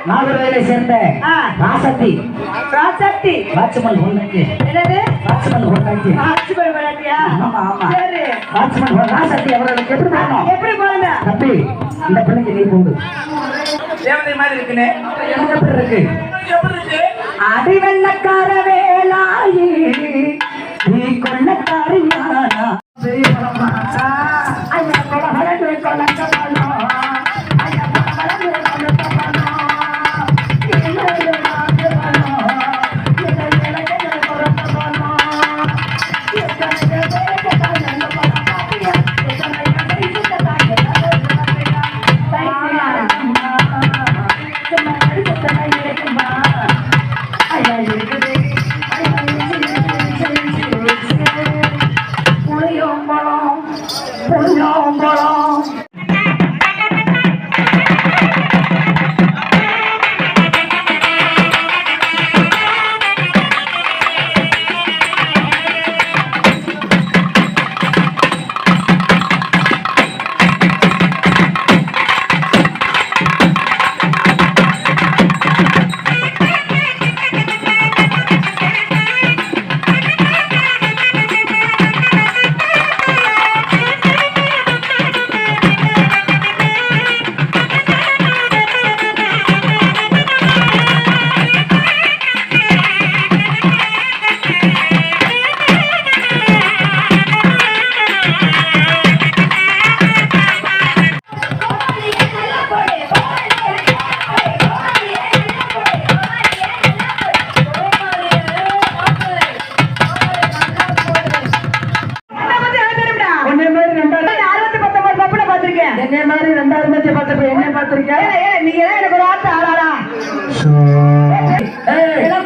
நாகர்கோயிலை சேர்ந்த ராசக்தி ராசக்தி வாட்ச்மேன் பொண்ணுக்கு என்னது வாட்ச்மேன் பொண்ணுக்கு வாட்ச்மேன் வராட்டியா ஆமா ஆமா சரி வாட்ச்மேன் ராசக்தி அவர்களுக்கு எப்படி போகணும் எப்படி போறீங்க தம்பி இந்த பிள்ளைக்கு நீ போடு தேவதை மாதிரி இருக்குனே எனக்கு எப்படி இருக்கு எப்படி இருக்கு அடி வெள்ளக்கார வேலாயி நீ கொள்ளக்காரியானா பெரிய பலமா ஐயா கொலகலந்து கொலக்கமானோ ஐயா கொலகலந்து கொலக்கமானோ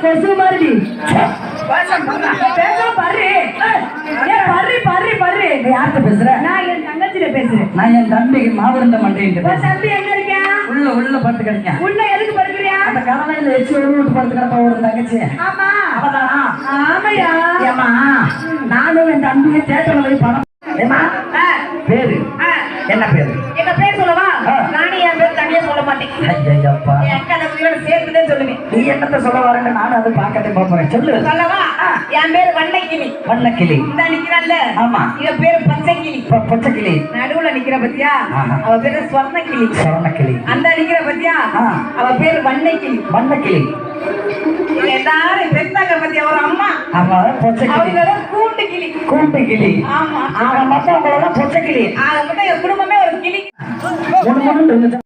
கொசு மாதிரி யார்கிட்ட பேசுற நான் என் தங்கச்சிட்ட பேசுறேன் நான் என் தம்பி மாவிருந்த மண்டையிட்டு தம்பி எங்க இருக்கா உள்ள படுத்து கிடைக்க உள்ள எதுக்கு படுக்கிறியா அந்த கரவையில எச்சு விட்டு படுத்து கிடப்ப ஒரு தங்கச்சி ஆமா அவதானா ஆமையா ஏமா நானும் என் தம்பியை தேட்டர்ல போய் படம் ஏமா பேரு என்ன பேரு எங்க பேர் சொல்லவா நானே என் பேர் தனியா சொல்ல மாட்டேன் ஐயப்பா என் அக்கா தம்பியோட சேர்த்துதான் சொல்லுவேன் நீ என்னத்த சொல்ல வரேன்னு நானும் அதை பார்க்கட்டே போறேன் சொல்லு சொல்லவா என் பேர் வண்ணைக்கிளி வண்ணக்கிளி இந்த நிக்கிறான்ல ஆமா இவ பேரு பச்சைக்கிளி பச்சைக்கிளி நடுவுல நிக்கிற பத்தியா அவ பேரு ஸ்வர்ணக்கிளி சரணக்கிளி அந்த நிக்கிற பத்தியா அவ பேரு வண்ணைக்கிளி வண்ணக்கிளி எல்லாரும் பெத்தாங்க பத்தியா ஒரு அம்மா அவன் பச்சைக்கிளி அவங்க கூண்டு கிளி கூண்டு கிளி ஆமா அவன் மட்டும் அவங்களோட பச்சைக்கிளி அதை மட்டும் என் குடும்பமே ஒரு கிளி ஒண்ணு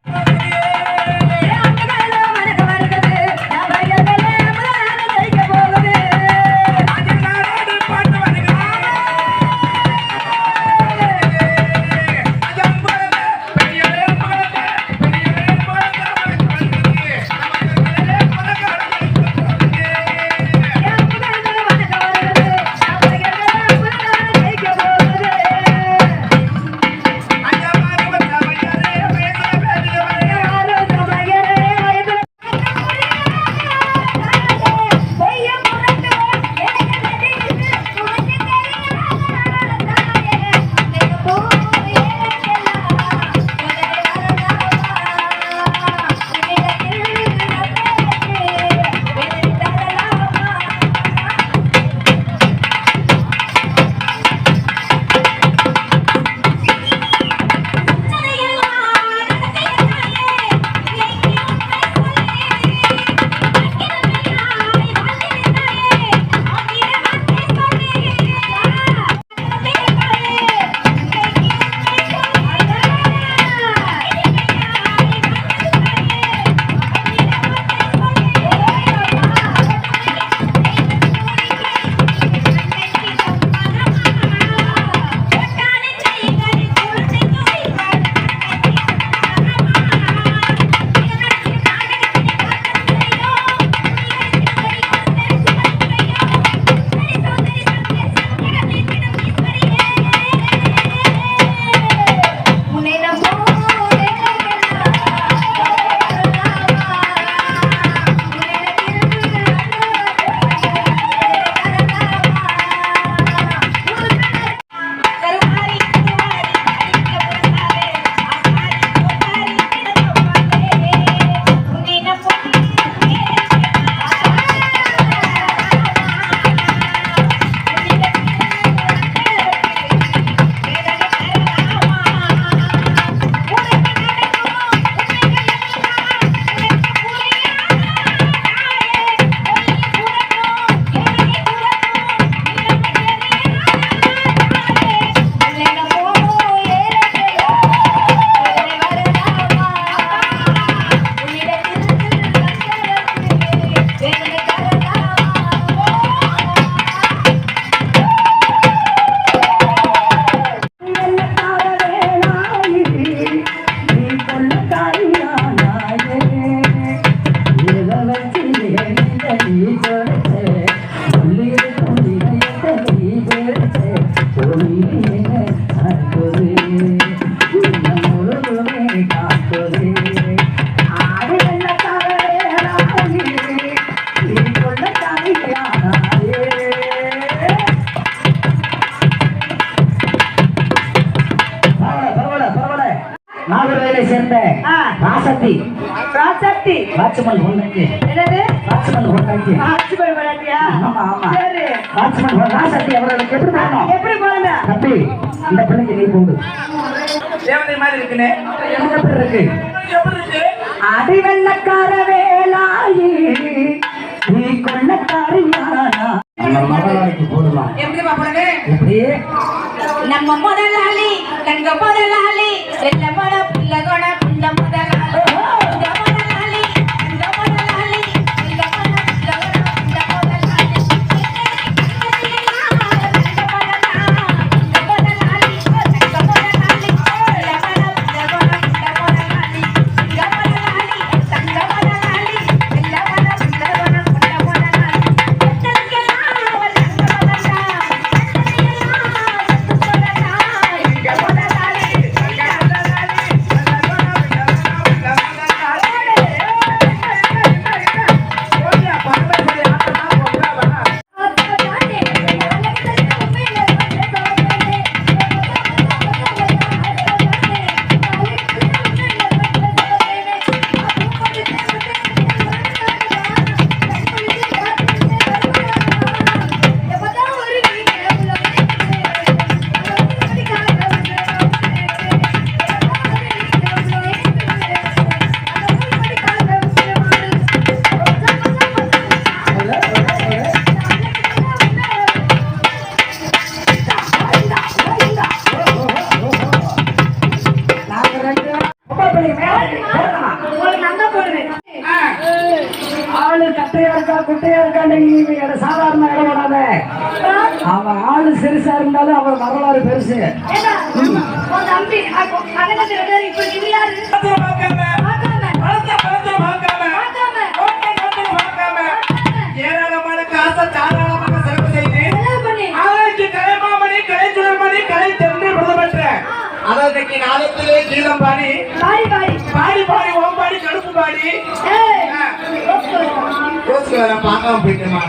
பொண்டாட்டி. வாட்ச்மேன் பொண்டாட்டி. என்னது? வாட்ச்மேன் பொண்டாட்டி. வாட்ச்மேன் பொண்டாட்டியா? ஆமா ஆமா. சரி. வாட்ச்மேன் ராசாத்தி அவர்களுக்கு எப்படி போகணும்? எப்படி போகணும்? தம்பி இந்த பிள்ளைக்கு நீ போடு. தேவதை மாதிரி இருக்குனே. என்ன எப்படி இருக்கு? எப்படி இருக்கு? அடி வெள்ளக்கார வேலாயி நீ கொள்ளக்காரியானா நம்ம மகளாய்க்கு போடலாம். எப்படிமா போனது? எப்படி? நம்ம முதலாளி தங்க முதலாளி செல்ல மட புள்ள கொட புள்ள முதலாளி இந்த முதலாளி தங்க முதலாளி செல்ல மட புள்ள கொட புள்ள முதலாளி ஆளு கட்டையா இருக்கா குட்டையா இருக்கா சாதாரண இடம் போடாத. அவன் ஆளு சிறுசா இருந்தாலும் அவன் வரலாறு பெருசு. ஏராளமான காசை தாராளமாக செலவு செய்து ஆராய்ச்சி கலைமாமணி கலைச்சுடர்மணி கலை தென்று பிரதமற்ற அதற்கு நாளத்திலே கீதம் பாடி பாடி ஓம்பாடி கடுப்பு பாடி பார்க்காம போயிட்டேமா.